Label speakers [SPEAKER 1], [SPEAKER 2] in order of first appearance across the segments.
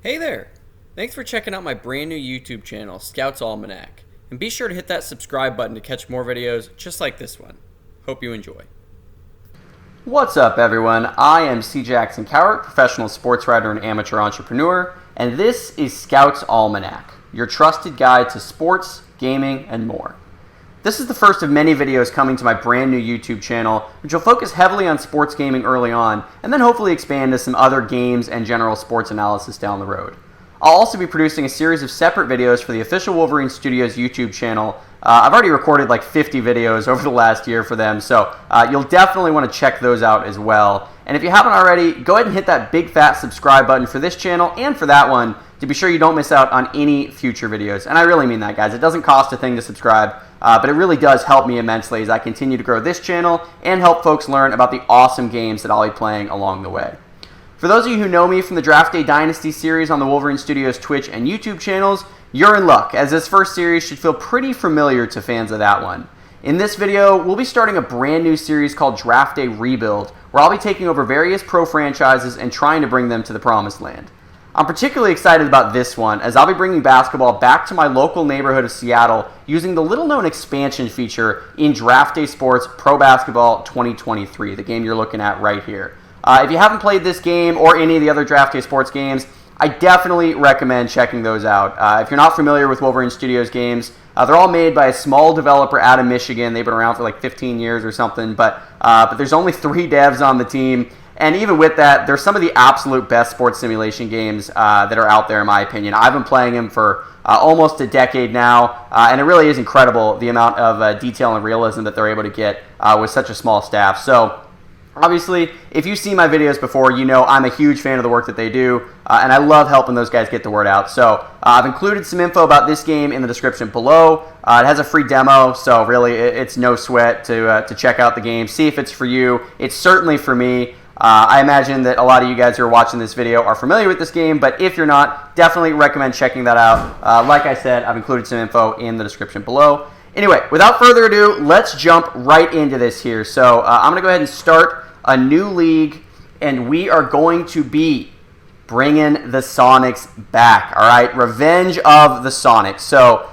[SPEAKER 1] Hey there! Thanks for checking out my brand new YouTube channel, Scouts Almanac. And be sure to hit that subscribe button to catch more videos just like this one. Hope you enjoy.
[SPEAKER 2] What's up, everyone? I am C. Jackson Cowart, professional sports writer and amateur entrepreneur, and this is Scouts Almanac, your trusted guide to sports, gaming, and more. This is the first of many videos coming to my brand new YouTube channel, which will focus heavily on sports gaming early on, and then hopefully expand to some other games and general sports analysis down the road. I'll also be producing a series of separate videos for the official Wolverine Studios YouTube channel. I've already recorded like 50 videos over the last year for them, so you'll definitely want to check those out as well. And if you haven't already, go ahead and hit that big fat subscribe button for this channel and for that one to be sure you don't miss out on any future videos. And I really mean that, guys. It doesn't cost a thing to subscribe, but it really does help me immensely as I continue to grow this channel and help folks learn about the awesome games that I'll be playing along the way. For those of you who know me from the Draft Day Dynasty series on the Wolverine Studios Twitch and YouTube channels, you're in luck, as this first series should feel pretty familiar to fans of that one. In this video, we'll be starting a brand new series called Draft Day Rebuild, where I'll be taking over various pro franchises and trying to bring them to the promised land. I'm particularly excited about this one, as I'll be bringing basketball back to my local neighborhood of Seattle using the little-known expansion feature in Draft Day Sports Pro Basketball 2023, the game you're looking at right here. If you haven't played this game or any of the other Draft Day Sports games, I definitely recommend checking those out. If you're not familiar with Wolverine Studios games, they're all made by a small developer out of Michigan. They've been around for like 15 years or something, but there's only 3 devs on the team. And even with that, they're some of the absolute best sports simulation games that are out there, in my opinion. I've been playing them for almost a decade now, and it really is incredible the amount of detail and realism that they're able to get with such a small staff. So, obviously, if you've seen my videos before, you know I'm a huge fan of the work that they do, and I love helping those guys get the word out. So I've included some info about this game in the description below. It has a free demo, so really it's no sweat to check out the game, see if it's for you. It's certainly for me. I imagine that a lot of you guys who are watching this video are familiar with this game, but if you're not, definitely recommend checking that out. Like I said, I've included some info in the description below. Anyway, without further ado, let's jump right into this here. So I'm going to go ahead and start a new league, and we are going to be bringing the Sonics back, all right? Revenge of the Sonics. So,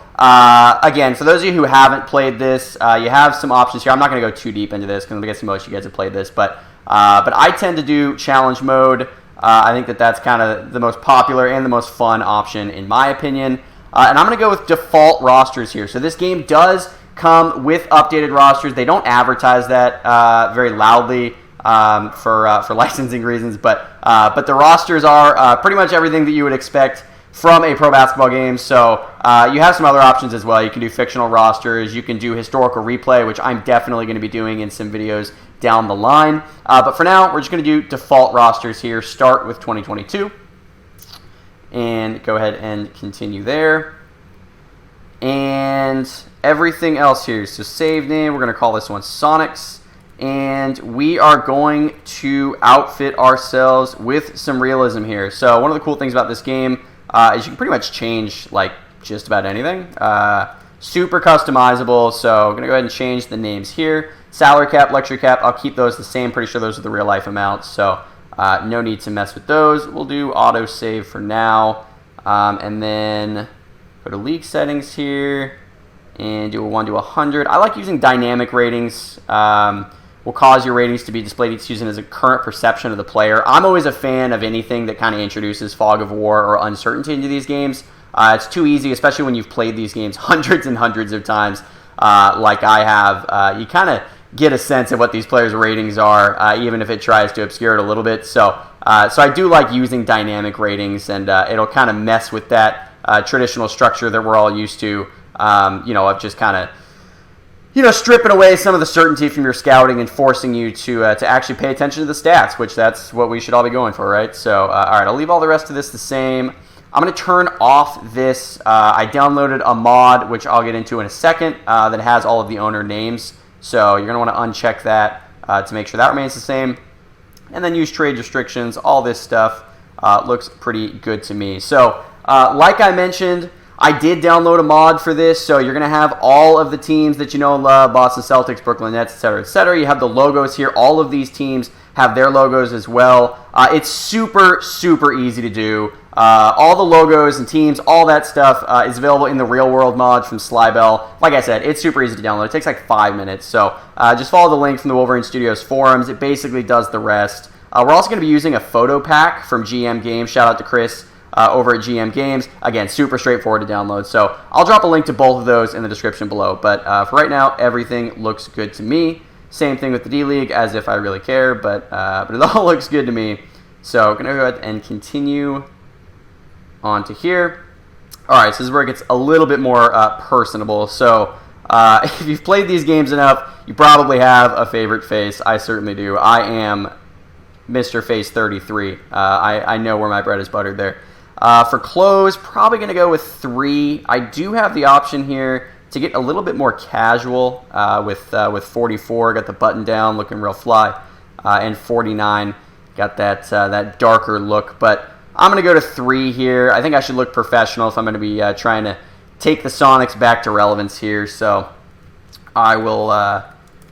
[SPEAKER 2] again, for those of you who haven't played this, you have some options here. I'm not going to go too deep into this because I'm guessing most of you guys have played this, but I tend to do challenge mode. I think that's kind of the most popular and the most fun option in my opinion. And I'm going to go with default rosters here. So this game does come with updated rosters. They don't advertise that very loudly for licensing reasons, but the rosters are pretty much everything that you would expect from a pro basketball game. So you have some other options as well. You can do fictional rosters. You can do historical replay, which I'm definitely going to be doing in some videos down the line. But for now, we're just going to do default rosters here. Start with 2022. And go ahead and continue there. And everything else here. So save name. We're going to call this one Sonics. And we are going to outfit ourselves with some realism here. So one of the cool things about this game is you can pretty much change like just about anything. Super customizable. So I'm going to go ahead and change the names here. Salary cap, luxury cap, I'll keep those the same. Pretty sure those are the real life amounts. So no need to mess with those. We'll do auto save for now. And then go to league settings here and do a 1 to 100. I like using dynamic ratings. Will cause your ratings to be displayed each season as a current perception of the player. I'm always a fan of anything that kind of introduces fog of war or uncertainty into these games. It's too easy, especially when you've played these games hundreds and hundreds of times like I have. You kind of get a sense of what these players' ratings are, even if it tries to obscure it a little bit. So I do like using dynamic ratings, and it'll kind of mess with that traditional structure that we're all used to, of just kind of stripping away some of the certainty from your scouting and forcing you to actually pay attention to the stats, which that's what we should all be going for, right? So, all right, I'll leave all the rest of this the same. I'm going to turn off this. I downloaded a mod, which I'll get into in a second, that has all of the owner names. So you're going to want to uncheck that to make sure that remains the same. And then use trade restrictions. All this stuff looks pretty good to me. So, like I mentioned, I did download a mod for this, so you're going to have all of the teams that you know and love, Boston Celtics, Brooklyn Nets, etc., etc. You have the logos here. All of these teams have their logos as well. It's super, super easy to do. all the logos and teams, all that stuff is available in the real world mod from Slybell. Like I said, it's super easy to download. It takes like 5 minutes. So just follow the link from the Wolverine Studios forums. It basically does the rest. We're also going to be using a photo pack from GM Games. Shout out to Chris over at GM Games. Again, super straightforward to download. So I'll drop a link to both of those in the description below. But for right now, everything looks good to me. Same thing with the D-League, as if I really care, but it all looks good to me. So I'm going to go ahead and continue on to here. All right, so this is where it gets a little bit more personable. So if you've played these games enough, you probably have a favorite face. I certainly do. I am Mr. Face 33. I know where my bread is buttered there. For clothes, probably going to go with 3. I do have the option here to get a little bit more casual with 44. Got the button down, looking real fly, and 49 got that darker look. But I'm going to go to 3 here. I think I should look professional if I'm going to be trying to take the Sonics back to relevance here. So I will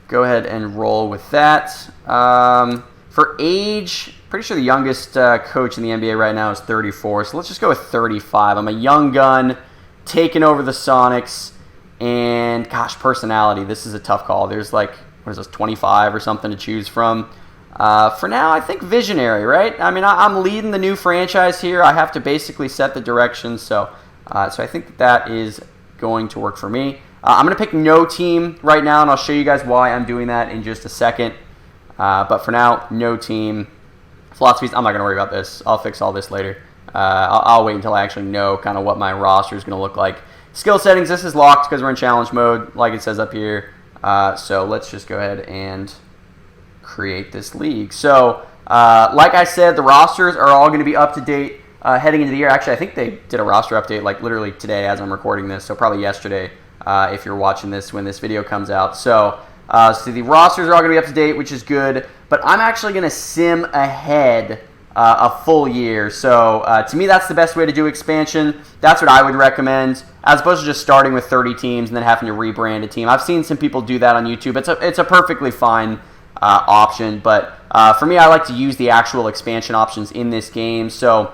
[SPEAKER 2] go ahead and roll with that. For age, pretty sure the youngest coach in the NBA right now is 34. So let's just go with 35. I'm a young gun taking over the Sonics. And gosh, personality. This is a tough call. There's like, what is this, 25 or something to choose from. For now, I think visionary, right? I mean, I'm leading the new franchise here. I have to basically set the direction. So I think that is going to work for me. I'm going to pick no team right now, and I'll show you guys why I'm doing that in just a second. But for now, no team. Philosophies, I'm not going to worry about this. I'll fix all this later. I'll wait until I actually know kind of what my roster is going to look like. Skill settings, this is locked because we're in challenge mode, like it says up here. So let's just go ahead and create this league. So like I said, the rosters are all going to be up to date heading into the year. Actually, I think they did a roster update like literally today as I'm recording this, so probably yesterday if you're watching this when this video comes out. So the rosters are all going to be up to date, which is good. But I'm actually going to sim ahead a full year. So to me, that's the best way to do expansion. That's what I would recommend, as opposed to just starting with 30 teams and then having to rebrand a team. I've seen some people do that on YouTube. It's a perfectly fine option, but for me, I like to use the actual expansion options in this game. So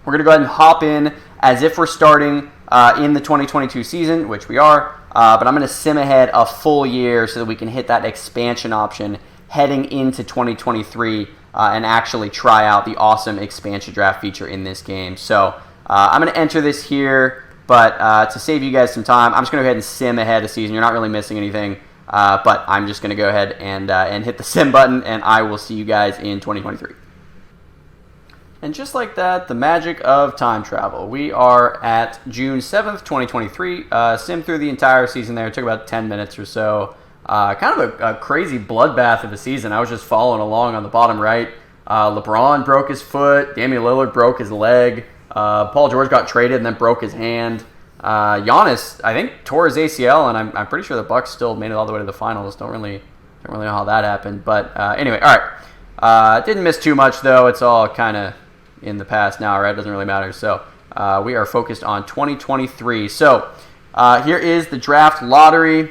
[SPEAKER 2] we're going to go ahead and hop in as if we're starting in the 2022 season, which we are, but I'm going to sim ahead a full year so that we can hit that expansion option heading into 2023 and actually try out the awesome expansion draft feature in this game. So I'm going to enter this here, but to save you guys some time, I'm just going to go ahead and sim ahead a season. You're not really missing anything, but I'm just going to go ahead and hit the sim button, and I will see you guys in 2023. And just like that, the magic of time travel. We are at June 7th, 2023. Sim through the entire season there. It took about 10 minutes or so. Kind of a crazy bloodbath of a season. I was just following along on the bottom right. LeBron broke his foot. Damian Lillard broke his leg. Paul George got traded and then broke his hand. Giannis, I think, tore his ACL, and I'm pretty sure the Bucks still made it all the way to the finals. Don't really know how that happened. But anyway, all right. Didn't miss too much, though. It's all kind of in the past now, right? It doesn't really matter. So we are focused on 2023. So here is the draft lottery.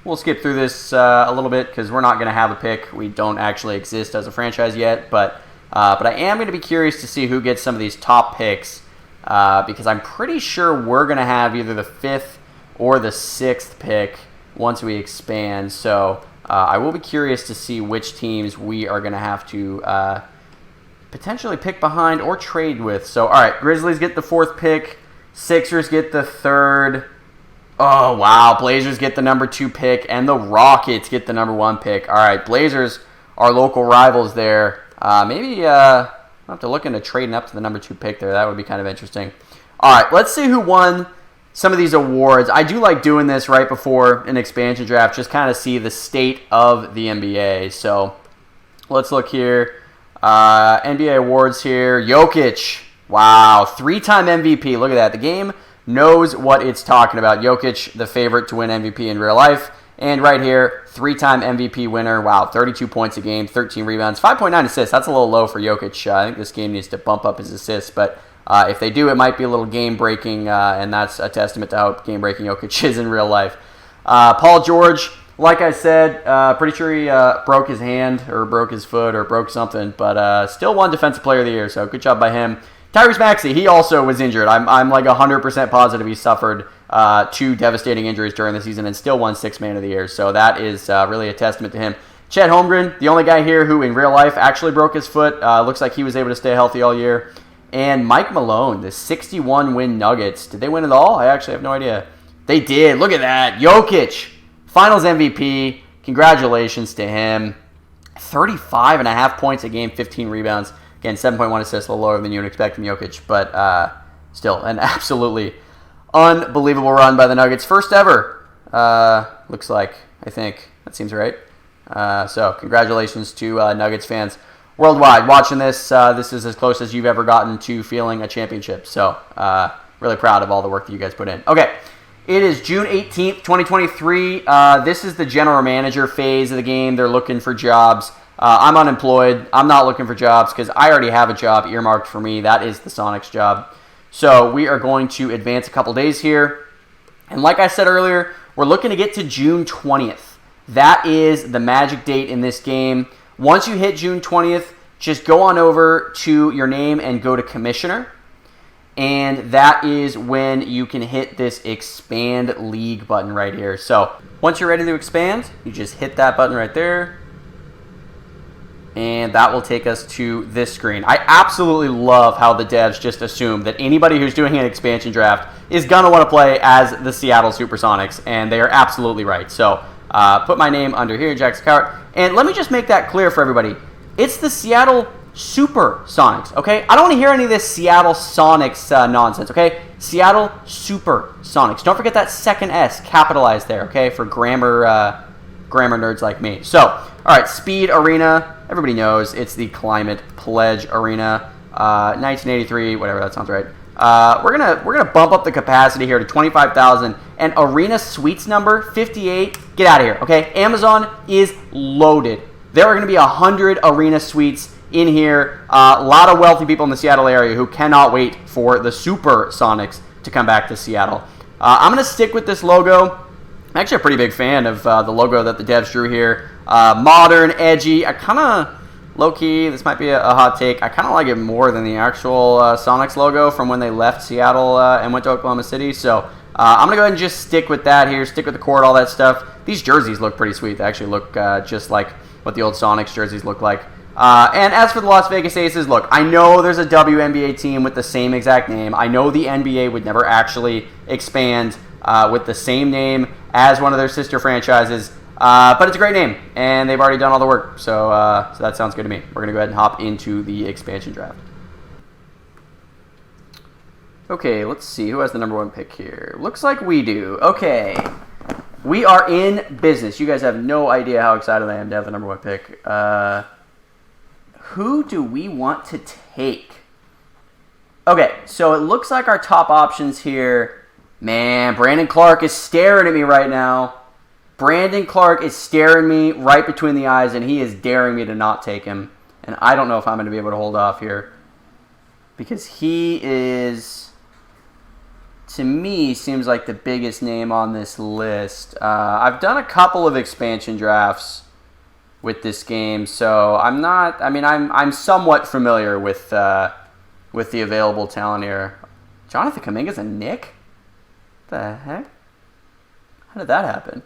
[SPEAKER 2] We'll skip through this a little bit because we're not going to have a pick. We don't actually exist as a franchise yet, but I am going to be curious to see who gets some of these top picks because I'm pretty sure we're going to have either the 5th or the 6th pick once we expand. So I will be curious to see which teams we are going to have to potentially pick behind or trade with. So, all right, Grizzlies get the 4th pick. Sixers get the 3rd. Oh, wow. Blazers get the number 2 pick, and the Rockets get the number 1 pick. All right, Blazers are local rivals there. Maybe I'll have to look into trading up to the number 2 pick there. That would be kind of interesting. All right, let's see who won some of these awards. I do like doing this right before an expansion draft, just kind of see the state of the NBA. So let's look here. NBA awards here. Jokic. Wow, 3-time MVP. Look at that. The game knows what it's talking about. Jokic, the favorite to win MVP in real life. And right here, 3-time MVP winner. Wow, 32 points a game, 13 rebounds, 5.9 assists. That's a little low for Jokic. I think this game needs to bump up his assists. But if they do, it might be a little game-breaking, and that's a testament to how game-breaking Jokic is in real life. Paul George, like I said, pretty sure he broke his hand or broke his foot or broke something. But still won Defensive Player of the Year, so good job by him. Tyrese Maxey, he also was injured. I'm like 100% positive he suffered 2 devastating injuries during the season and still won 6th Man of the Year. So that is really a testament to him. Chet Holmgren, the only guy here who in real life actually broke his foot. Looks like he was able to stay healthy all year. And Mike Malone, the 61-win Nuggets. Did they win it all? I actually have no idea. They did. Look at that. Jokic, Finals MVP. Congratulations to him. 35.5 points a game, 15 rebounds. Again, 7.1 assists, a little lower than you would expect from Jokic. But still, an absolutely unbelievable run by the Nuggets. First ever, looks like. I think. That seems right. So congratulations to Nuggets fans worldwide watching this. This is as close as you've ever gotten to feeling a championship. So really proud of all the work that you guys put in. Okay, it is June 18th, 2023. This is the general manager phase of the game. They're looking for jobs. I'm unemployed. I'm not looking for jobs because I already have a job earmarked for me. That is the Sonics job. So we are going to advance a couple days here. And like I said earlier, we're looking to get to June 20th. That is the magic date in this game. Once you hit June 20th, just go on over to your name and go to Commissioner. And that is when you can hit this Expand League button right here. So once you're ready to expand, you just hit that button right there. And that will take us to this screen. I absolutely love how the devs just assume that anybody who's doing an expansion draft is going to want to play as the Seattle SuperSonics. And they are absolutely right. So put my name under here, Jackson Cowart. And let me just make that clear for everybody. It's the Seattle SuperSonics, okay? I don't want to hear any of this Seattle Sonics nonsense, okay? Seattle SuperSonics. Don't forget that second S capitalized there, okay? For grammar nerds like me. So, all right, Speed Arena. Everybody knows it's the Climate Pledge Arena. 1983, whatever, that sounds right. We're gonna bump up the capacity here to 25,000 and arena suites number 58. Get out of here, okay? Amazon is loaded. There are going to be 100 arena suites in here. A lot of wealthy people in the Seattle area who cannot wait for the SuperSonics to come back to Seattle. I'm going to stick with this logo. I'm actually a pretty big fan of the logo that the devs drew here. Modern, edgy. I kind of, low-key, this might be a hot take, I kind of like it more than the actual Sonics logo from when they left Seattle and went to Oklahoma City. So I'm going to go ahead and just stick with that here, stick with the cord, all that stuff. These jerseys look pretty sweet. They actually look just like what the old Sonics jerseys look like. And as for the Las Vegas Aces, look, I know there's a WNBA team with the same exact name. I know the NBA would never actually expand with the same name as one of their sister franchises. But it's a great name, and they've already done all the work. So that sounds good to me. We're going to go ahead and hop into the expansion draft. Okay, let's see. Who has the number 1 pick here? Looks like we do. Okay. We are in business. You guys have no idea how excited I am to have the number 1 pick. Who do we want to take? Okay, so it looks like our top options here. Man, Brandon Clark is staring at me right now. Brandon Clark is staring me right between the eyes, and he is daring me to not take him. And I don't know if I'm going to be able to hold off here. Because he is, to me, seems like the biggest name on this list. I've done a couple of expansion drafts with this game, so I'm somewhat familiar with the available talent here. Jonathan Kuminga's a Knick? What the heck? How did that happen?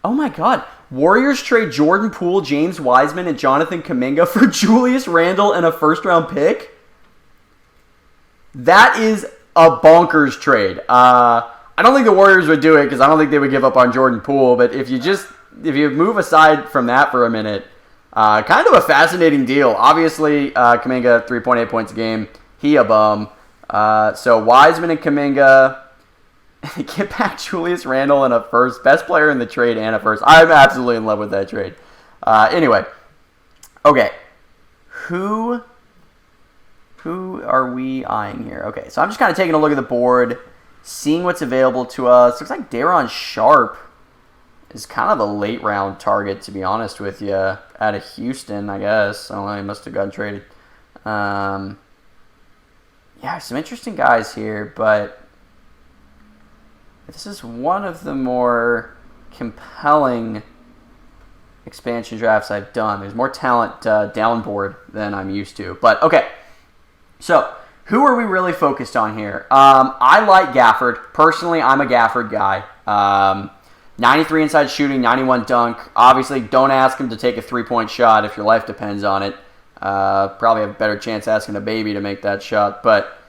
[SPEAKER 2] Oh my God. Warriors trade Jordan Poole, James Wiseman, and Jonathan Kuminga for Julius Randle and a first-round pick? That is a bonkers trade. I don't think the Warriors would do it because I don't think they would give up on Jordan Poole, but if you move aside from that for a minute, kind of a fascinating deal. Obviously, Kuminga, 3.8 points a game. He a bum. So Wiseman and Kuminga, get back Julius Randle and a first. Best player in the trade and a first. I'm absolutely in love with that trade. Anyway. Okay. Who are we eyeing here? Okay, so I'm just kind of taking a look at the board, seeing what's available to us. Looks like Daron Sharp is kind of a late round target, to be honest with you, out of Houston, I guess. I don't know, he must have gotten traded. Yeah, some interesting guys here, but this is one of the more compelling expansion drafts I've done. There's more talent downboard than I'm used to. But, okay, So, who are we really focused on here? I like Gafford. Personally, I'm a Gafford guy. 93 inside shooting, 91 dunk. Obviously, don't ask him to take a three-point shot if your life depends on it. Probably have a better chance asking a baby to make that shot. But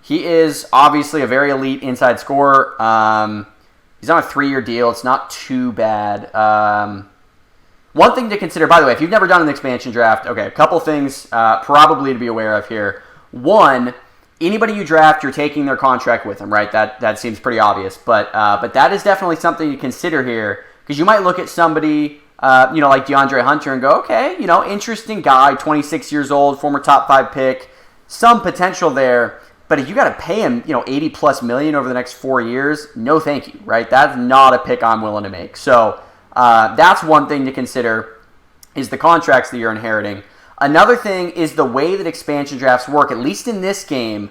[SPEAKER 2] he is obviously a very elite inside scorer. He's on a 3-year deal. It's not too bad. One thing to consider, by the way, if you've never done an expansion draft, okay, a couple things probably to be aware of here. One, anybody you draft, you're taking their contract with them, right? That seems pretty obvious, but that is definitely something to consider here, because you might look at somebody, like DeAndre Hunter and go, okay, interesting guy, 26 years old, former top 5 pick, some potential there, but if you got to pay him, 80 plus million over the next 4 years, no thank you, right? That's not a pick I'm willing to make. So that's one thing to consider, is the contracts that you're inheriting. Another thing is the way that expansion drafts work, at least in this game,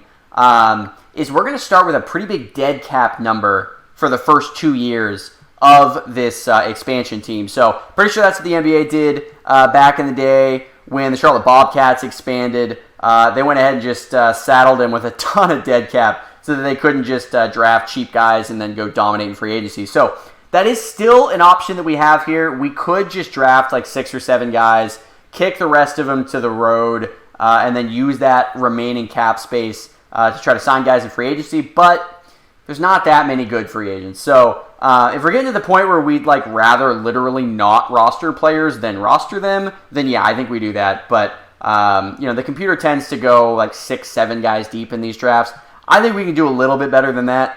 [SPEAKER 2] is we're going to start with a pretty big dead cap number for the first 2 years of this expansion team. So pretty sure that's what the NBA did back in the day when the Charlotte Bobcats expanded. They went ahead and just saddled them with a ton of dead cap so that they couldn't just draft cheap guys and then go dominate in free agency. So that is still an option that we have here. We could just draft like 6 or 7 guys, kick the rest of them to the road, and then use that remaining cap space to try to sign guys in free agency. But there's not that many good free agents. So if we're getting to the point where we'd like rather literally not roster players than roster them, then yeah, I think we do that. But the computer tends to go like 6, 7 guys deep in these drafts. I think we can do a little bit better than that.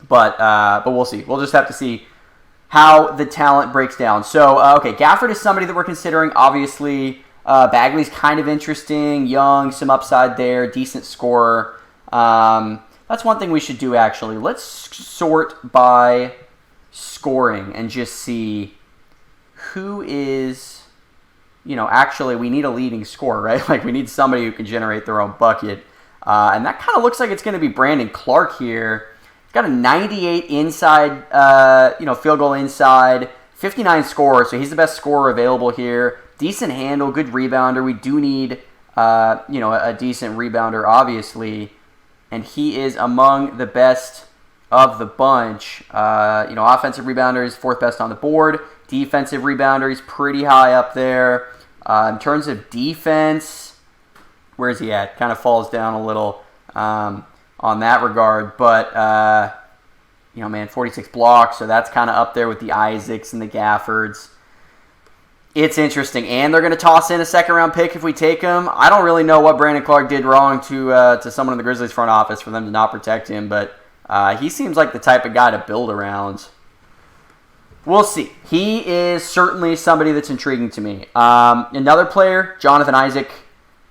[SPEAKER 2] But we'll see. We'll just have to see how the talent breaks down. So, okay, Gafford is somebody that we're considering. Obviously, Bagley's kind of interesting, young, some upside there, decent scorer. That's one thing we should do, actually. Let's sort by scoring and just see who is, actually we need a leading scorer, right? Like we need somebody who can generate their own bucket. And that kind of looks like it's going to be Brandon Clark here. He's got a 98 inside, field goal inside, 59 scorer, so he's the best scorer available here. Decent handle, good rebounder. We do need, a decent rebounder, obviously, and he is among the best of the bunch. Offensive rebounder is 4th best on the board. Defensive rebounder, he's pretty high up there. In terms of defense, where is he at? Kind of falls down a little on that regard, but 46 blocks, so that's kind of up there with the Isaacs and the Gaffords. It's interesting, and they're going to toss in a second-round pick if we take him. I don't really know what Brandon Clark did wrong to someone in the Grizzlies front office for them to not protect him, but he seems like the type of guy to build around. We'll see. He is certainly somebody that's intriguing to me. Another player, Jonathan Isaac,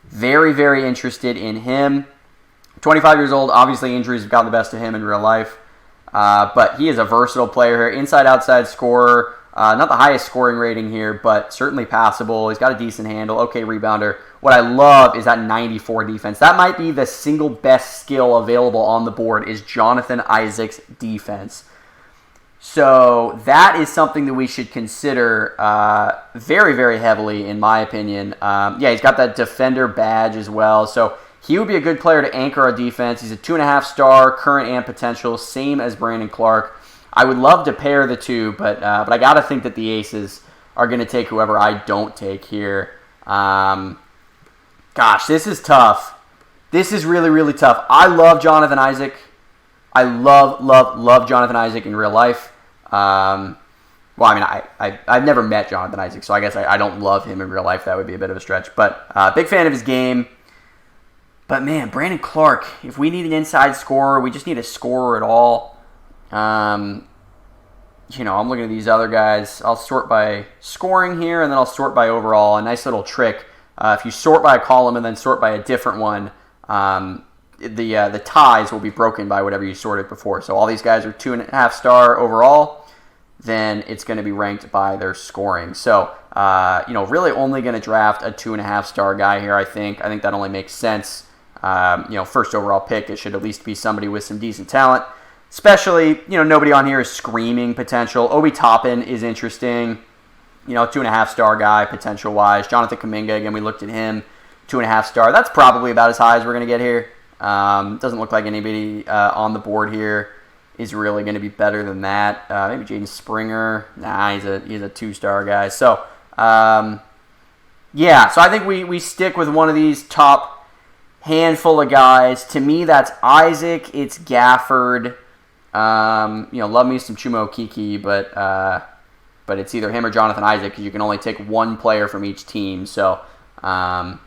[SPEAKER 2] very, very interested in him. 25 years old, obviously injuries have gotten the best of him in real life. But he is a versatile player here. Inside-outside scorer. Not the highest scoring rating here, but certainly passable. He's got a decent handle. Okay, rebounder. What I love is that 94 defense. That might be the single best skill available on the board is Jonathan Isaac's defense. So that is something that we should consider very, very heavily, in my opinion. He's got that defender badge as well. So he would be a good player to anchor our defense. He's a 2.5 star, current and potential, same as Brandon Clark. I would love to pair the two, but I got to think that the Aces are going to take whoever I don't take here. Gosh, this is tough. This is really, really tough. I love Jonathan Isaac. I love Jonathan Isaac in real life. I've never met Jonathan Isaac, so I guess I don't love him in real life. That would be a bit of a stretch. But big fan of his game. But, man, Brandon Clark, if we need an inside scorer, we just need a scorer at all. I'm looking at these other guys. I'll sort by scoring here, and then I'll sort by overall. A nice little trick. If you sort by a column and then sort by a different one, the ties will be broken by whatever you sorted before. So all these guys are 2.5 star overall. Then it's going to be ranked by their scoring. So, really only going to draft a 2.5 star guy here, I think. I think that only makes sense. First overall pick, it should at least be somebody with some decent talent. Especially, nobody on here is screaming potential. Obi Toppin is interesting. 2.5 star guy potential-wise. Jonathan Kuminga, again, we looked at him. 2.5 star. That's probably about as high as we're going to get here. Doesn't look like anybody on the board here is really going to be better than that. Maybe Jaden Springer. Nah, he's a 2-star guy. So, yeah. So I think we stick with one of these top handful of guys. To me, that's Isaac. It's Gafford. Love me some Chumo Kiki, but it's either him or Jonathan Isaac because you can only take one player from each team. So, again,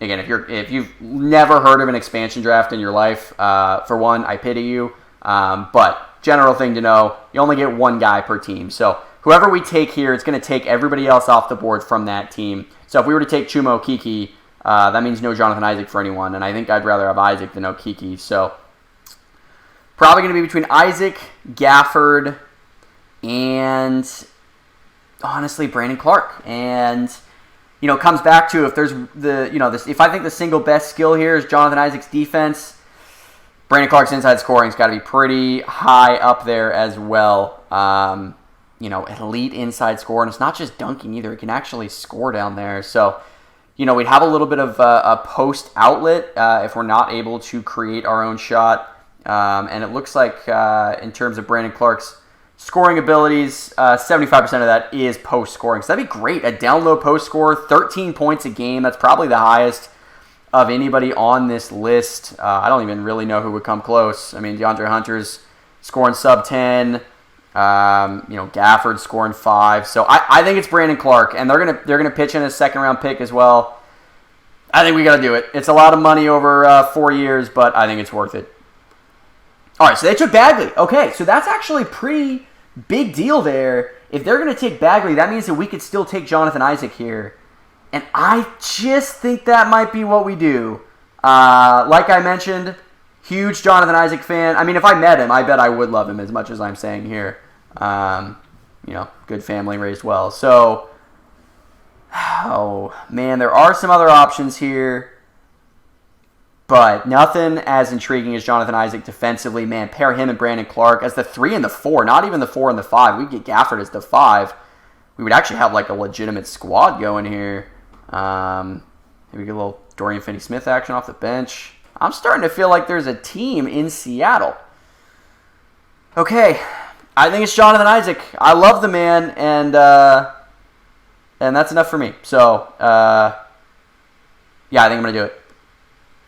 [SPEAKER 2] if you've never heard of an expansion draft in your life, for one, I pity you. But general thing to know, you only get one guy per team. So whoever we take here, it's going to take everybody else off the board from that team. So if we were to take Chumo Kiki, that means no Jonathan Isaac for anyone. And I think I'd rather have Isaac than no Kiki. So probably going to be between Isaac, Gafford, and honestly Brandon Clark. And it comes back to if there's if I think the single best skill here is Jonathan Isaac's defense, Brandon Clark's inside scoring's got to be pretty high up there as well. Elite inside score, and it's not just dunking either; it can actually score down there. So, we'd have a little bit of a post outlet if we're not able to create our own shot. And it looks like in terms of Brandon Clark's scoring abilities, 75% of that is post scoring. So that'd be great. A down low post score, 13 points a game. That's probably the highest of anybody on this list. I don't even really know who would come close. I mean, DeAndre Hunter's scoring sub 10. Gafford scoring 5. So I think it's Brandon Clark, and they're gonna pitch in a second round pick as well. I think we got to do it. It's a lot of money over 4 years, but I think it's worth it. All right, so they took Bagley. Okay, so that's actually a pretty big deal there. If they're going to take Bagley, that means that we could still take Jonathan Isaac here. And I just think that might be what we do. Like I mentioned, huge Jonathan Isaac fan. I mean, if I met him, I bet I would love him as much as I'm saying here. Good family, raised well. So, oh, man, there are some other options here. But nothing as intriguing as Jonathan Isaac defensively. Man, pair him and Brandon Clark as the 3 and the 4. Not even the 4 and the 5. We'd get Gafford as the 5. We would actually have like a legitimate squad going here. Maybe get a little Dorian Finney-Smith action off the bench. I'm starting to feel like there's a team in Seattle. Okay, I think it's Jonathan Isaac. I love the man, and that's enough for me. So, yeah, I think I'm going to do it.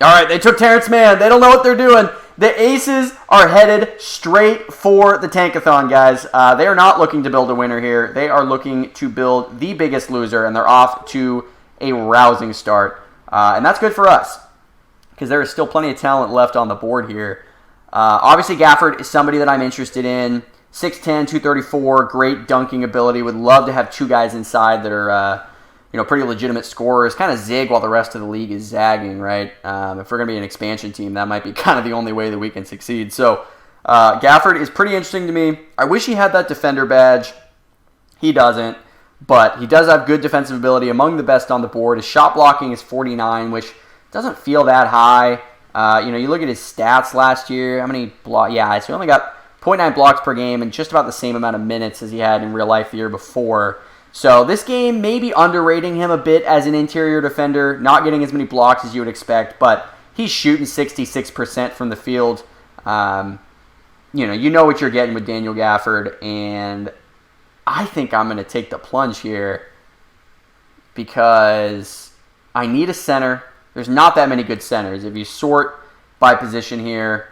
[SPEAKER 2] All right, they took Terrence Mann. They don't know what they're doing. The Aces are headed straight for the Tankathon, guys. They are not looking to build a winner here. They are looking to build the biggest loser, and they're off to a rousing start. And that's good for us because there is still plenty of talent left on the board here. Obviously, Gafford is somebody that I'm interested in. 6'10", 234, great dunking ability. Would love to have two guys inside that are pretty legitimate scorers. Kind of zig while the rest of the league is zagging, right? If we're going to be an expansion team, that might be kind of the only way that we can succeed. So Gafford is pretty interesting to me. I wish he had that defender badge. He doesn't. But he does have good defensive ability, among the best on the board. His shot blocking is 49, which doesn't feel that high. You look at his stats last year. How many blocks? Yeah, so he only got 0.9 blocks per game and just about the same amount of minutes as he had in real life the year before. So this game may be underrating him a bit as an interior defender, not getting as many blocks as you would expect, but he's shooting 66% from the field. You know what you're getting with Daniel Gafford, and I think I'm going to take the plunge here because I need a center. There's not that many good centers. If you sort by position here,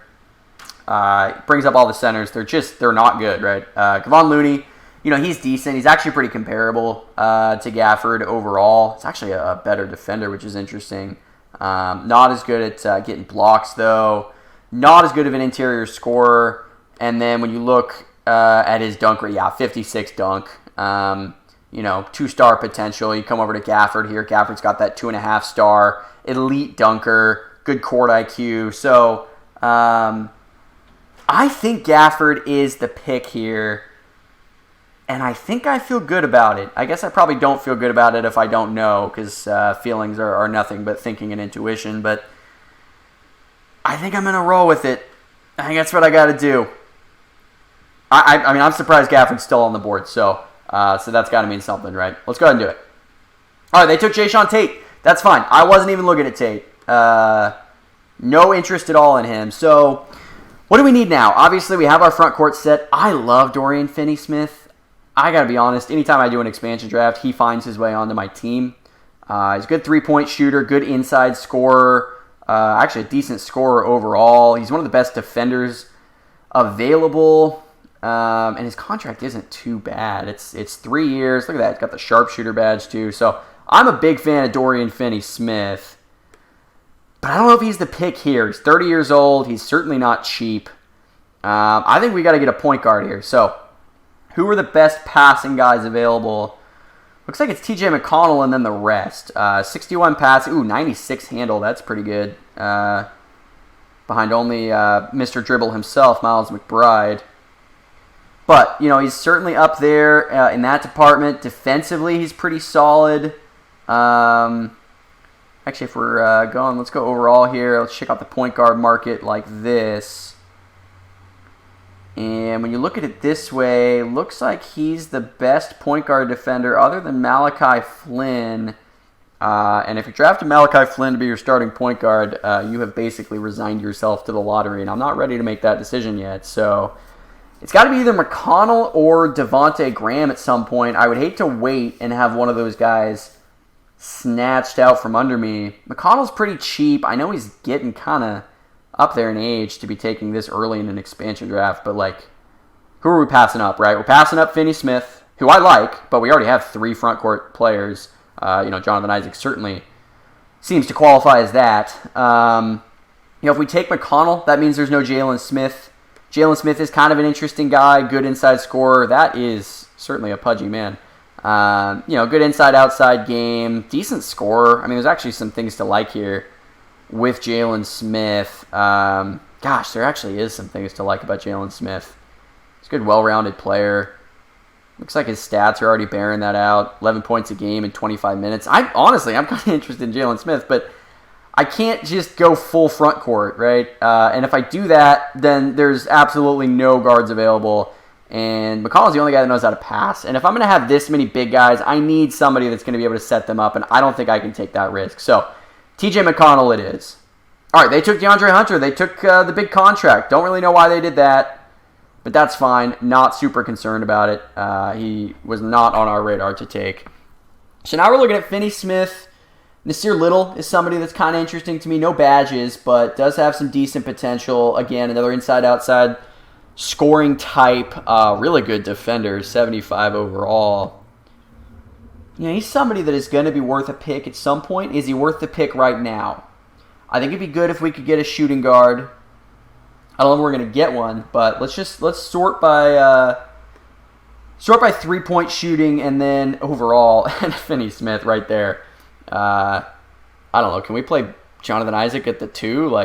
[SPEAKER 2] it brings up all the centers. They're not good, right? Kevon Looney, he's decent. He's actually pretty comparable to Gafford overall. It's actually a better defender, which is interesting. Not as good at getting blocks, though. Not as good of an interior scorer. And then when you look at his dunk rate, 56 dunk. 2-star potential. You come over to Gafford here. Gafford's got that 2.5-star elite dunker, good court IQ. So I think Gafford is the pick here. And I think I feel good about it. I guess I probably don't feel good about it if I don't know, because feelings are nothing but thinking and intuition. But I think I'm going to roll with it. I think that's what I got to do. I mean, I'm surprised Gafford's still on the board, so that's got to mean something, right? Let's go ahead and do it. All right, they took Jayshawn Tate. That's fine. I wasn't even looking at tape. No interest at all in him. So, what do we need now? Obviously, we have our front court set. I love Dorian Finney-Smith. I got to be honest, anytime I do an expansion draft, he finds his way onto my team. He's a good three-point shooter, good inside scorer, actually a decent scorer overall. He's one of the best defenders available, and his contract isn't too bad. It's 3 years. Look at that. He's got the sharpshooter badge too. So I'm a big fan of Dorian Finney-Smith, but I don't know if he's the pick here. He's 30 years old. He's certainly not cheap. I think we got to get a point guard here. So who are the best passing guys available? Looks like it's TJ McConnell and then the rest. 61 pass. 96 handle. That's pretty good. Behind only Mr. Dribble himself, Miles McBride. But, he's certainly up there in that department. Defensively, he's pretty solid. Actually, if we're going, let's go overall here. Let's check out the point guard market like this. And when you look at it this way, looks like he's the best point guard defender other than Malachi Flynn. And if you drafted Malachi Flynn to be your starting point guard, you have basically resigned yourself to the lottery. And I'm not ready to make that decision yet. So it's got to be either McConnell or Devontae Graham at some point. I would hate to wait and have one of those guys snatched out from under me. McConnell's pretty cheap. I know he's getting kind of up there in age to be taking this early in an expansion draft, but who are we passing up, right? We're passing up Finney-Smith, who I like, but we already have 3 front court players. Jonathan Isaac certainly seems to qualify as that. If we take McConnell, that means there's no Jalen Smith. Jalen Smith is kind of an interesting guy, good inside scorer. That is certainly a pudgy man. Good inside-outside game, decent scorer. I mean, there's actually some things to like here with Jalen Smith. There actually is some things to like about Jalen Smith. He's a good, well-rounded player. Looks like his stats are already bearing that out. 11 points a game in 25 minutes. I'm kind of interested in Jalen Smith, but I can't just go full front court, right? And if I do that, then there's absolutely no guards available. And McConnell's the only guy that knows how to pass. And if I'm going to have this many big guys, I need somebody that's going to be able to set them up, and I don't think I can take that risk. So TJ McConnell it is. All right, they took DeAndre Hunter. They took the big contract. Don't really know why they did that, but that's fine. Not super concerned about it. He was not on our radar to take. So now we're looking at Finney-Smith. Nasir Little is somebody that's kind of interesting to me. No badges, but does have some decent potential. Again, another inside-outside scoring type. Really good defender, 75 overall. He's somebody that is going to be worth a pick at some point. Is he worth the pick right now? I think it'd be good if we could get a shooting guard. I don't know if we're going to get one, but let's sort by 3-point shooting and then overall, and Finney-Smith right there. I don't know. Can we play Jonathan Isaac at the 2?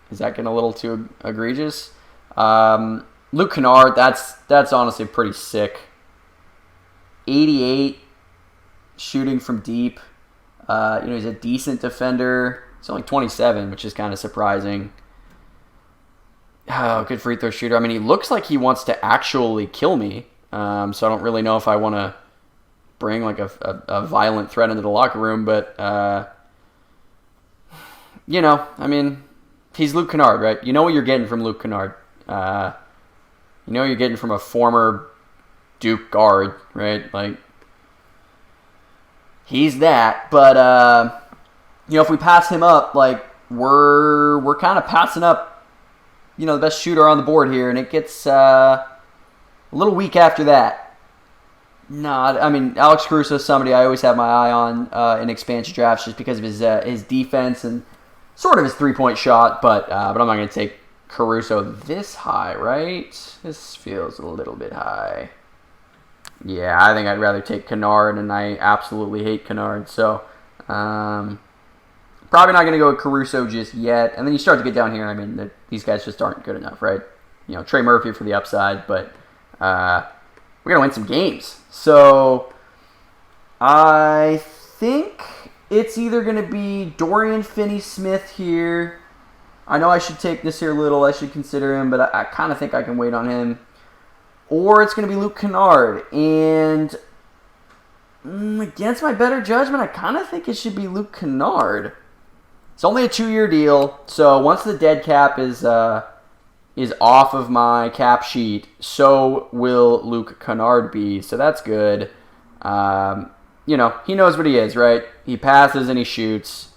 [SPEAKER 2] Is that getting a little too egregious? Luke Kennard, that's honestly pretty sick. 88. Shooting from deep. He's a decent defender. He's only 27, which is kind of surprising. Oh, good free throw shooter. I mean, he looks like he wants to actually kill me. So I don't really know if I want to bring a violent threat into the locker room. But, he's Luke Kennard, right? You know what you're getting from Luke Kennard. You're getting from a former Duke guard, right? He's that, but if we pass him up, we're kind of passing up, the best shooter on the board here, and it gets a little weak after that. No, Alex Caruso is somebody I always have my eye on in expansion drafts just because of his defense and sort of his 3-point shot, but I'm not going to take Caruso this high, right? This feels a little bit high. Yeah, I think I'd rather take Kennard, and I absolutely hate Kennard. So, probably not going to go with Caruso just yet. And then you start to get down here, these guys just aren't good enough, right? Trey Murphy for the upside, but we're going to win some games. So, I think it's either going to be Dorian Finney-Smith here. I know I should take Nasir Little. I should consider him, but I kind of think I can wait on him. Or it's going to be Luke Kennard. And Against my better judgment, I kind of think it should be Luke Kennard. It's only a 2-year deal, so once the dead cap is off of my cap sheet, so will Luke Kennard be. So that's good. He knows what he is, right? He passes and he shoots.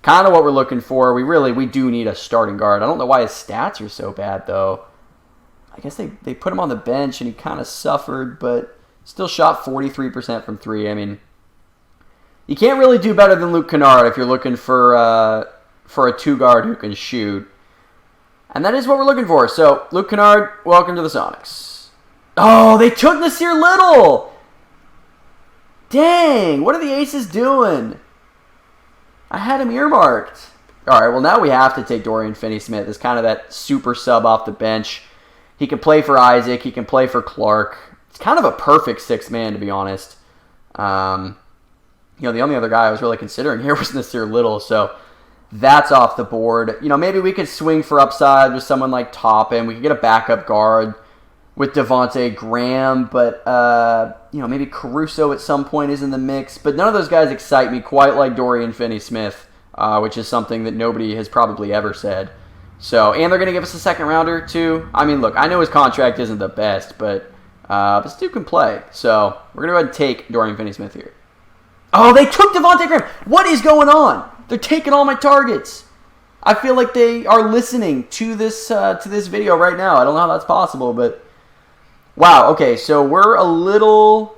[SPEAKER 2] Kind of what we're looking for. We do need a starting guard. I don't know why his stats are so bad, though. I guess they put him on the bench and he kind of suffered, but still shot 43% from 3. I mean, you can't really do better than Luke Kennard if you're looking for a 2-guard who can shoot. And that is what we're looking for. So, Luke Kennard, welcome to the Sonics. Oh, they took Nasir Little! Dang, what are the Aces doing? I had him earmarked. All right, well, now we have to take Dorian Finney-Smith as kind of that super sub off the bench. He can play for Isaac. He can play for Clark. It's kind of a perfect 6-man, to be honest. The only other guy I was really considering here was Nasir Little, so that's off the board. Maybe we could swing for upside with someone like Toppin. We could get a backup guard with Devontae Graham, but maybe Caruso at some point is in the mix. But none of those guys excite me quite like Dorian Finney-Smith, which is something that nobody has probably ever said. So, and they're going to give us a second rounder too. I mean, look, I know his contract isn't the best, but this dude can play. So we're going to go ahead and take Dorian Finney-Smith here. Oh, they took Devontae Graham. What is going on? They're taking all my targets. I feel like they are listening to this video right now. I don't know how that's possible, but wow. Okay, so we're a little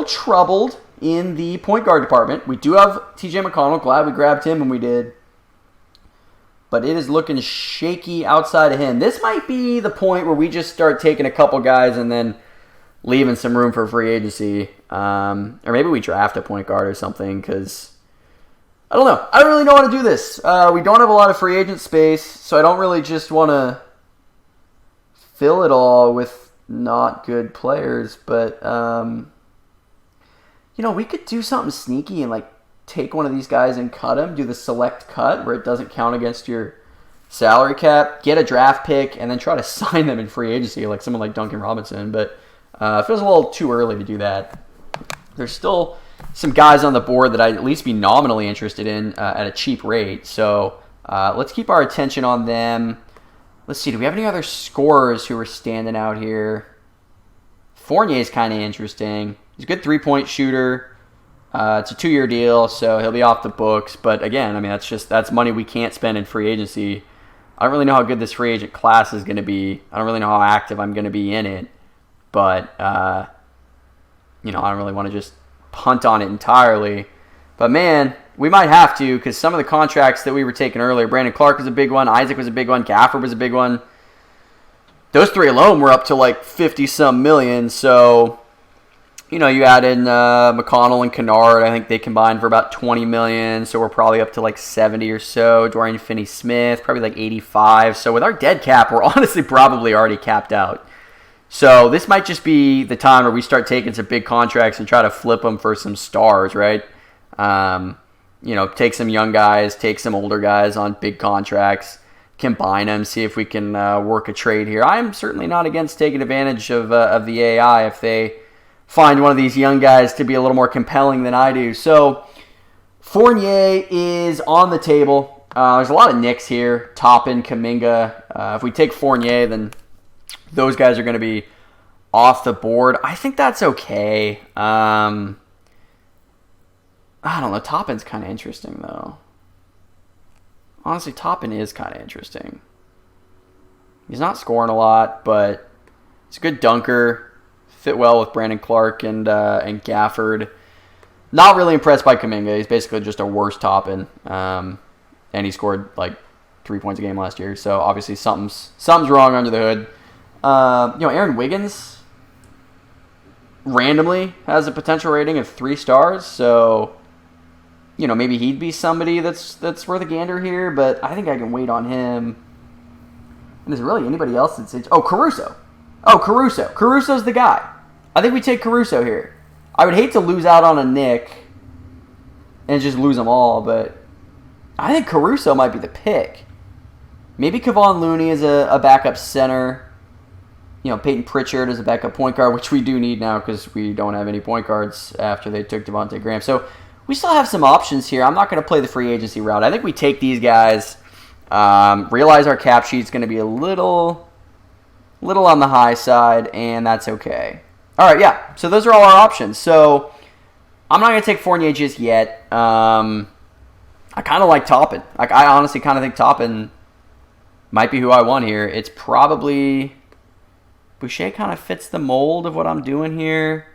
[SPEAKER 2] troubled in the point guard department. We do have T.J. McConnell. Glad we grabbed him when we did. But it is looking shaky outside of him. This might be the point where we just start taking a couple guys and then leaving some room for free agency. Or maybe we draft a point guard or something, because I don't know. I don't really know how to do this. We don't have a lot of free agent space, so I don't really just want to fill it all with not good players. But, we could do something sneaky and, take one of these guys and cut him, do the select cut where it doesn't count against your salary cap, get a draft pick, and then try to sign them in free agency, like someone like Duncan Robinson. But it feels a little too early to do that. There's still some guys on the board that I'd at least be nominally interested in at a cheap rate. So let's keep our attention on them. Let's see, do we have any other scorers who are standing out here? Fournier is kind of interesting. He's a good 3-point shooter. It's a 2-year deal, so he'll be off the books. But again, I mean, that's money we can't spend in free agency. I don't really know how good this free agent class is going to be. I don't really know how active I'm going to be in it. But, I don't really want to just punt on it entirely. But, man, we might have to, because some of the contracts that we were taking earlier, Brandon Clark was a big one, Isaac was a big one, Gafford was a big one. Those 3 alone were up to 50-some million, so you add in McConnell and Kennard. I think they combined for about $20 million, so we're probably up to 70 or so. Dorian Finney-Smith, probably 85. So with our dead cap, we're honestly probably already capped out. So this might just be the time where we start taking some big contracts and try to flip them for some stars, right? Take some young guys, take some older guys on big contracts, combine them, see if we can work a trade here. I'm certainly not against taking advantage of the AI if they find one of these young guys to be a little more compelling than I do. So Fournier is on the table. There's a lot of Knicks here. Toppin, Kuminga. If we take Fournier, then those guys are going to be off the board. I think that's okay. I don't know. Toppin's kind of interesting, though. Honestly, Toppin is kind of interesting. He's not scoring a lot, but he's a good dunker. Fit well with Brandon Clark and Gafford. Not really impressed by Kuminga. He's basically just a worse Toppin. And he scored 3 points a game last year. So obviously something's wrong under the hood. Aaron Wiggins randomly has a potential rating of 3 stars. So maybe he'd be somebody that's worth a gander here. But I think I can wait on him. And is there really anybody else that's... Caruso. Caruso. Caruso's the guy. I think we take Caruso here. I would hate to lose out on a Nick and just lose them all, but I think Caruso might be the pick. Maybe Kevon Looney is a backup center. Peyton Pritchard as a backup point guard, which we do need now because we don't have any point guards after they took Devontae Graham. So we still have some options here. I'm not going to play the free agency route. I think we take these guys, realize our cap sheet's going to be a little on the high side, and that's okay. All right, yeah. So those are all our options. So I'm not going to take Fournier just yet. I kind of like Toppin. I honestly kind of think Toppin might be who I want here. It's probably Boucher. Kind of fits the mold of what I'm doing here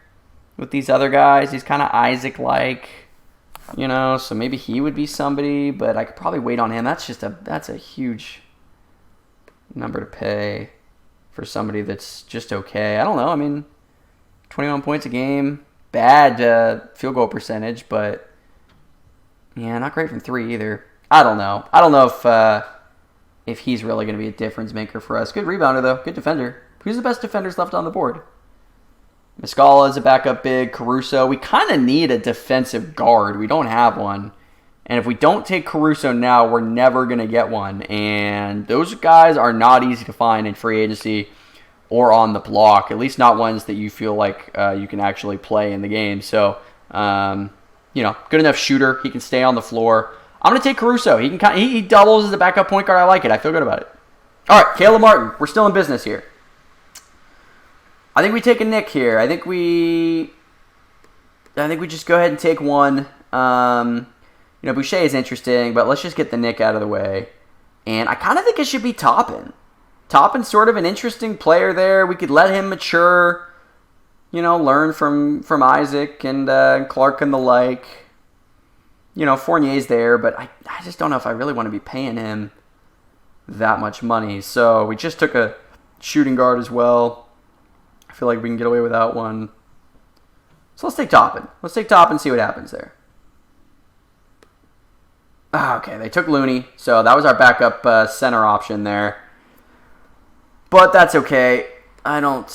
[SPEAKER 2] with these other guys. He's kind of Isaac-like, so maybe he would be somebody, but I could probably wait on him. That's a huge number to pay for somebody that's just okay. I don't know. I mean, 21 points a game, bad field goal percentage, but yeah, not great from three either. I don't know. I don't know if he's really going to be a difference maker for us. Good rebounder, though. Good defender. Who's the best defenders left on the board? Muscala is a backup big. Caruso. We kind of need a defensive guard. We don't have one. And if we don't take Caruso now, we're never going to get one. And those guys are not easy to find in free agency or on the block. At least not ones that you feel like you can actually play in the game. So, good enough shooter. He can stay on the floor. I'm going to take Caruso. He doubles as a backup point guard. I like it. I feel good about it. All right, Caleb Martin. We're still in business here. I think we take a Nick here. I think we just go ahead and take one. Boucher is interesting, but let's just get the Nick out of the way. And I kind of think it should be Toppin. Toppin's sort of an interesting player there. We could let him mature, learn from Isaac and Clark and the like. Fournier's there, but I just don't know if I really want to be paying him that much money. So we just took a shooting guard as well. I feel like we can get away without one. So let's take Toppin. Let's take Toppin and see what happens there. Okay, they took Looney, so that was our backup center option there. But that's okay. I don't...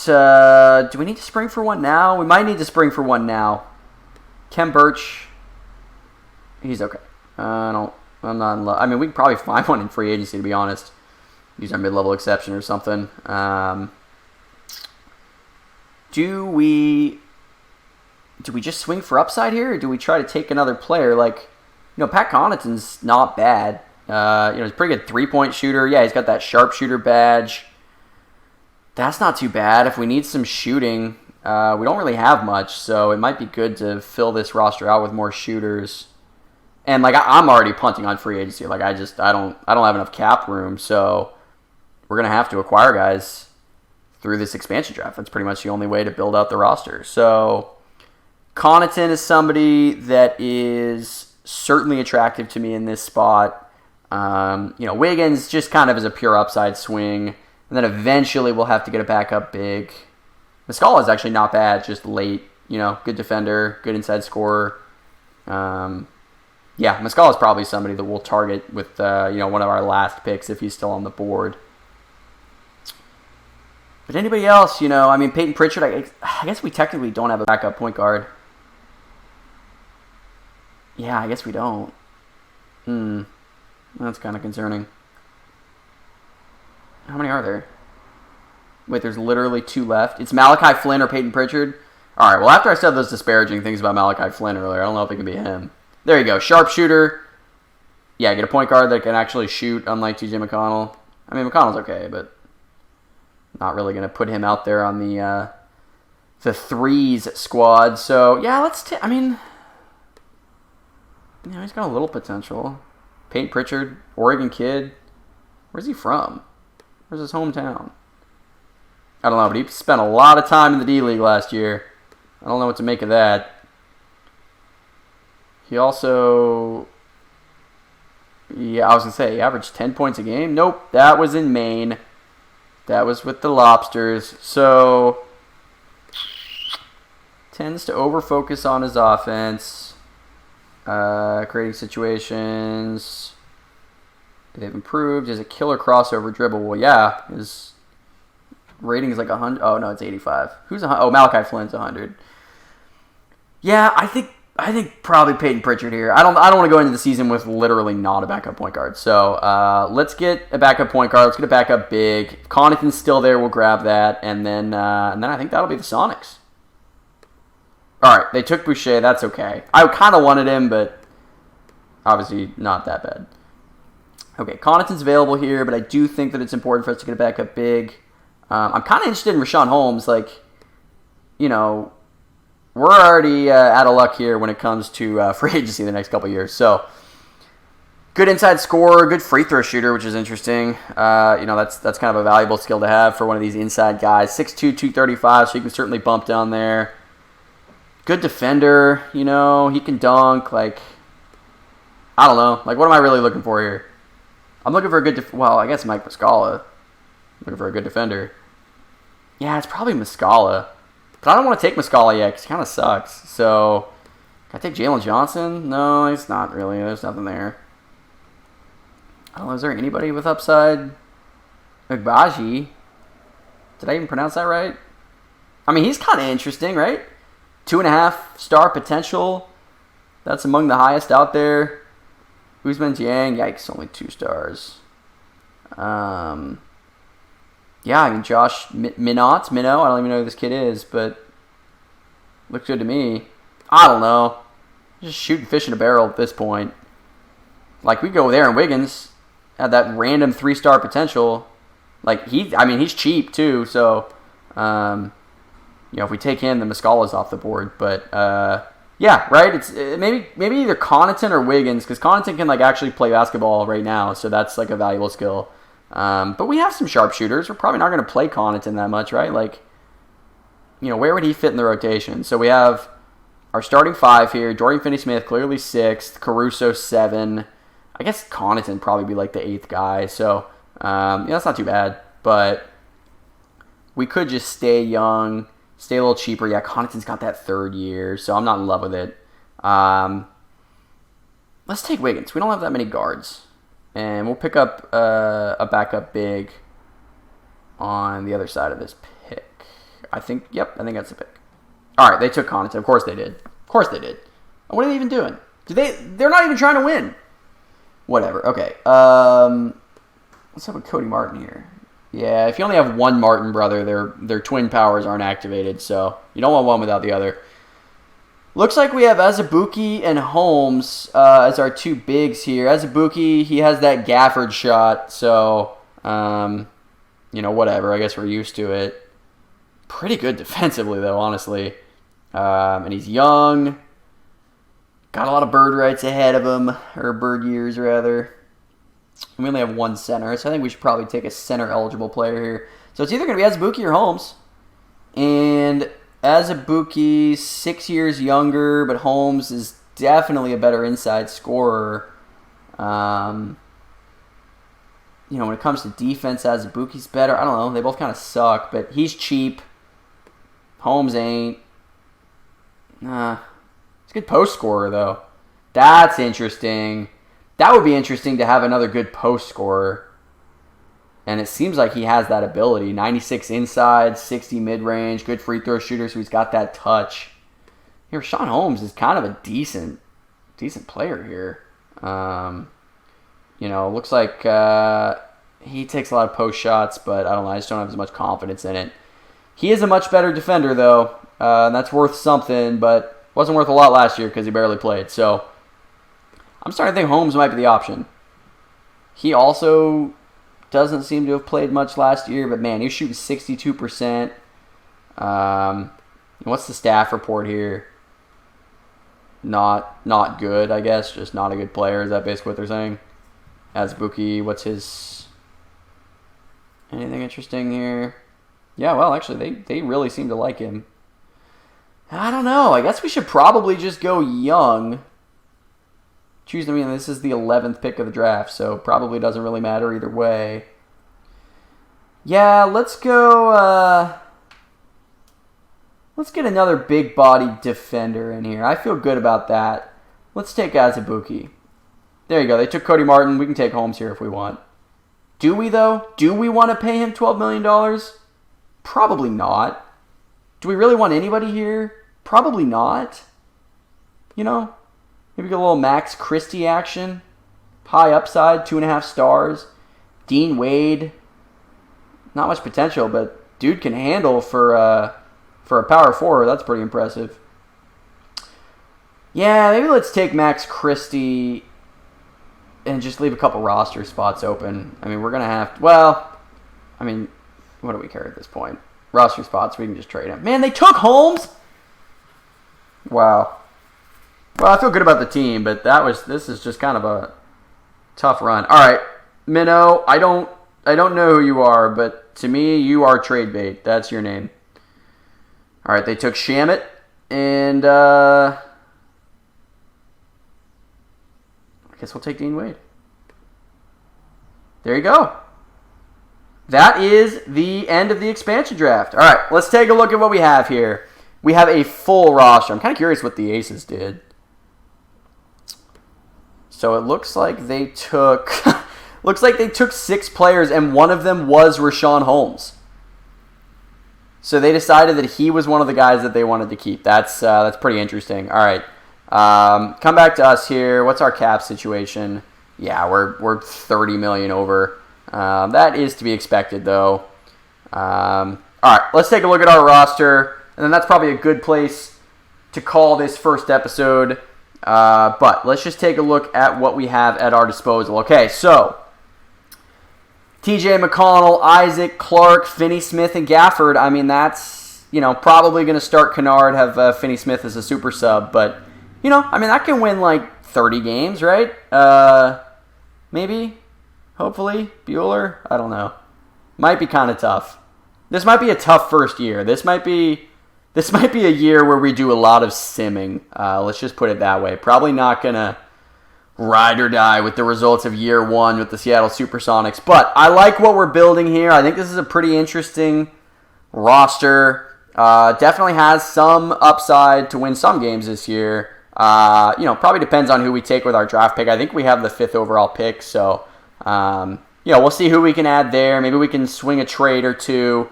[SPEAKER 2] do we need to spring for one now? We might need to spring for one now. Kem Birch. He's okay. I'm not in love. I mean, we can probably find one in free agency, to be honest. Use our mid-level exception or something. Do we just swing for upside here, or do we try to take another player? Pat Connaughton's not bad. He's a pretty good three-point shooter. Yeah, he's got that sharpshooter badge. That's not too bad. If we need some shooting, we don't really have much, so it might be good to fill this roster out with more shooters. And I'm already punting on free agency. I don't have enough cap room, so we're gonna have to acquire guys through this expansion draft. That's pretty much the only way to build out the roster. So Connaughton is somebody that is certainly attractive to me in this spot. Wiggins just kind of is a pure upside swing. And then eventually we'll have to get a backup big. Muscala is actually not bad, just late. Good defender, good inside scorer. Muscala is probably somebody that we'll target with one of our last picks if he's still on the board. But anybody else, Peyton Pritchard, I guess we technically don't have a backup point guard. Yeah, I guess we don't. That's kind of concerning. How many are there? Wait, there's literally 2 left. It's Malachi Flynn or Peyton Pritchard. All right, well, after I said those disparaging things about Malachi Flynn earlier, I don't know if it can be him. There you go, sharpshooter. Yeah, get a point guard that can actually shoot, unlike TJ McConnell. I mean, McConnell's okay, but not really going to put him out there on the threes squad. So, yeah, he's got a little potential. Peyton Pritchard, Oregon kid. Where's he from? Where's his hometown? I don't know, but he spent a lot of time in the D-League last year. I don't know what to make of that. He also... Yeah, I was going to say, he averaged 10 points a game. Nope, that was in Maine. That was with the Lobsters. So, tends to over-focus on his offense. Creating situations. They've improved. Is a killer crossover dribble. Well, yeah, his rating is 100. Oh, no, it's 85. Who's 100? Oh, Malachi Flynn's 100. Yeah, I think I think probably Peyton Pritchard here. I don't want to go into the season with literally not a backup point guard. So let's get a backup point guard. Let's get a backup big. If Connaughton's still there, we'll grab that, and then I think that'll be the Sonics. All right, they took Boucher. That's okay. I kind of wanted him, but obviously not that bad. Okay, Connaughton's available here, but I do think that it's important for us to get a backup big. I'm kind of interested in Rashawn Holmes. Like, you know, we're already out of luck here when it comes to free agency the next couple years. So, good inside scorer, good free throw shooter, which is interesting. That's kind of a valuable skill to have for one of these inside guys. 6'2", 235, so you can certainly bump down there. Good defender, he can dunk. Like, I don't know. Like, what am I really looking for here? I'm looking for a good I guess Mike Muscala. Looking for a good defender. Yeah, it's probably Muscala. But I don't want to take Muscala yet because he kind of sucks. So, can I take Jalen Johnson? No, it's not really. There's nothing there. I don't know. Is there anybody with upside? Agbaji. Did I even pronounce that right? I mean, he's kind of interesting, right? 2.5 star potential. That's among the highest out there. Ousmane Dieng, yikes, only 2 stars. Yeah, I mean, Josh Minot, I don't even know who this kid is, but looks good to me. I don't know. Just shooting fish in a barrel at this point. Like, we go there, and Wiggins had that random 3-star potential. Like, he's cheap, too, so, if we take him, then Muscala's off the board. But, yeah, right? It's maybe either Connaughton or Wiggins, because Connaughton can, like, actually play basketball right now, so that's, like, a valuable skill. But we have some sharpshooters. We're probably not going to play Connaughton that much, right? Like, where would he fit in the rotation? So we have our starting 5 here. Dorian Finney-Smith, clearly 6th. Caruso, 7. I guess Connaughton probably be like the 8th guy. So, that's not too bad. But we could just stay young, stay a little cheaper. Yeah, Connaughton's got that 3rd year, so I'm not in love with it. Let's take Wiggins. We don't have that many guards. And we'll pick up a backup big on the other side of this pick. I think that's a pick. All right, they took Connaughton. Of course they did. What are they even doing? They're not even trying to win. Whatever. Okay. Let's have a Cody Martin here. Yeah, if you only have one Martin brother, their twin powers aren't activated, so you don't want one without the other. Looks like we have Azubuike and Holmes as our 2 bigs here. Azubuike, he has that Gafford shot, so, whatever. I guess we're used to it. Pretty good defensively, though, honestly. And he's young. Got a lot of bird rights ahead of him, or bird years, rather. We only have 1 center, so I think we should probably take a center-eligible player here. So it's either going to be Azubuike or Holmes. And Azubuike, 6 years younger, but Holmes is definitely a better inside scorer. When it comes to defense, Azubuike's better. I don't know. They both kind of suck, but he's cheap. Holmes ain't. He's a good post scorer, though. That's interesting. That would be interesting to have another good post scorer. And it seems like he has that ability. 96 inside, 60 mid-range, good free throw shooter, so he's got that touch. Here, Rashawn Holmes is kind of a decent player here. Looks like he takes a lot of post shots, but I don't know. I just don't have as much confidence in it. He is a much better defender, though, and that's worth something, but wasn't worth a lot last year because he barely played. So I'm starting to think Holmes might be the option. He also doesn't seem to have played much last year, but man, he was shooting 62%. What's the staff report here? Not good, I guess. Just not a good player. Is that basically what they're saying? Azubuike, what's his... Anything interesting here? Yeah, well, actually, they really seem to like him. I don't know. I guess we should probably just go young. This is the 11th pick of the draft, so probably doesn't really matter either way. Yeah, let's go... let's get another big-bodied defender in here. I feel good about that. Let's take Azubuike. There you go. They took Cody Martin. We can take Holmes here if we want. Do we, though? Do we want to pay him $12 million? Probably not. Do we really want anybody here? Probably not. you know, maybe get a little Max Christie action. High upside, 2.5 stars. Dean Wade, not much potential, but dude can handle for a power forward. That's pretty impressive. Yeah, maybe let's take Max Christie and just leave a couple roster spots open. I mean, we're going to have to, well, I mean, what do we care at this point? Roster spots, we can just trade him. Man, they took Holmes? Wow. Well, I feel good about the team, but this is just kind of a tough run. All right, Minnow, I don't know who you are, but to me, you are trade bait. That's your name. All right, they took Shamet, and I guess we'll take Dean Wade. There you go. That is the end of the expansion draft. All right, let's take a look at what we have here. We have a full roster. I'm kind of curious what the Aces did. So it looks like they took 6 players, and one of them was Rashawn Holmes. So they decided that he was one of the guys that they wanted to keep. That's pretty interesting. All right, come back to us here. What's our cap situation? Yeah, we're $30 million over. That is to be expected, though. All right, let's take a look at our roster, and then that's probably a good place to call this first episode. But let's just take a look at what we have at our disposal. Okay, so TJ McConnell, Isaac, Clark, Finney Smith, and Gafford. I mean, that's, probably going to start Kennard, have Finney Smith as a super sub. But, that can win like 30 games, right? Maybe, hopefully, Bueller. I don't know. Might be kind of tough. This might be a tough first year. This might be a year where we do a lot of simming. Let's just put it that way. Probably not going to ride or die with the results of year one with the Seattle SuperSonics. But I like what we're building here. I think this is a pretty interesting roster. Definitely has some upside to win some games this year. Probably depends on who we take with our draft pick. I think we have the 5th overall pick. So, we'll see who we can add there. Maybe we can swing a trade or two.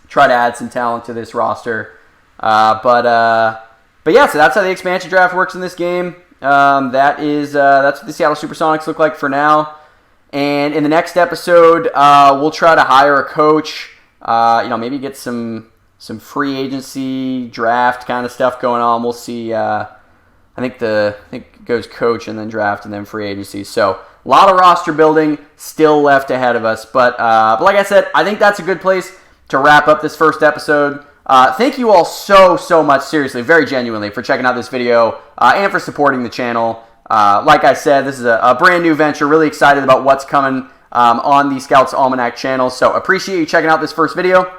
[SPEAKER 2] Try to add some talent to this roster. But yeah, so that's how the expansion draft works in this game. That's what the Seattle SuperSonics look like for now. And in the next episode, we'll try to hire a coach. Maybe get some free agency draft kind of stuff going on. We'll see. I think it goes coach and then draft and then free agency. So a lot of roster building still left ahead of us. But like I said, I think that's a good place to wrap up this first episode. Thank you all so much, seriously, very genuinely, for checking out this video and for supporting the channel. Like I said, this is a brand new venture. Really excited about what's coming on the Scouts Almanac channel. So appreciate you checking out this first video.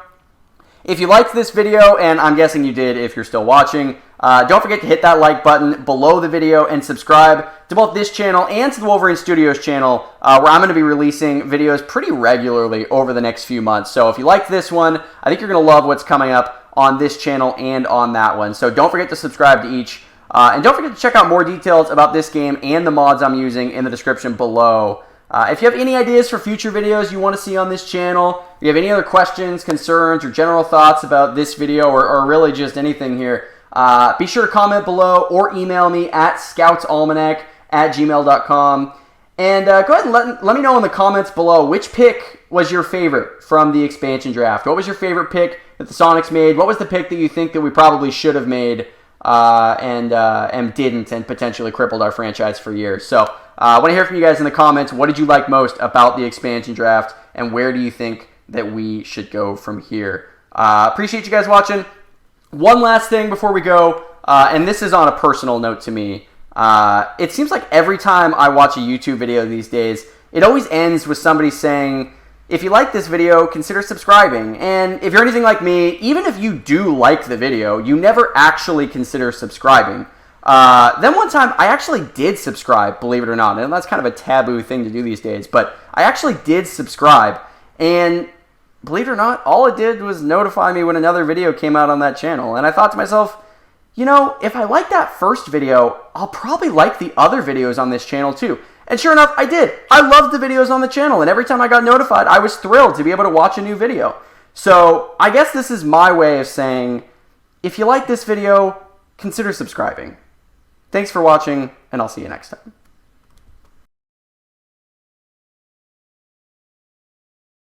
[SPEAKER 2] If you liked this video, and I'm guessing you did if you're still watching, don't forget to hit that like button below the video and subscribe to both this channel and to the Wolverine Studios channel, where I'm going to be releasing videos pretty regularly over the next few months. So if you liked this one, I think you're going to love what's coming up on this channel and on that one. So don't forget to subscribe to each. And don't forget to check out more details about this game and the mods I'm using in the description below. If you have any ideas for future videos you want to see on this channel, if you have any other questions, concerns, or general thoughts about this video, or really just anything here, be sure to comment below or email me at scoutsalmanac@gmail.com. And go ahead and let me know in the comments below which pick was your favorite from the expansion draft. What was your favorite pick that the Sonics made? What was the pick that you think that we probably should have made and didn't, and potentially crippled our franchise for years? So I want to hear from you guys in the comments. What did you like most about the expansion draft, and where do you think that we should go from here? Appreciate you guys watching. One last thing before we go, and this is on a personal note to me. It seems like every time I watch a YouTube video these days, it always ends with somebody saying, if you like this video, consider subscribing. And if you're anything like me, even if you do like the video, you never actually consider subscribing. Then one time, I actually did subscribe, believe it or not. And that's kind of a taboo thing to do these days. But I actually did subscribe. And believe it or not, all it did was notify me when another video came out on that channel. And I thought to myself, if I like that first video, I'll probably like the other videos on this channel too. And sure enough, I did. I loved the videos on the channel, and every time I got notified, I was thrilled to be able to watch a new video. So I guess this is my way of saying, if you like this video, consider subscribing. Thanks for watching, and I'll see you next time.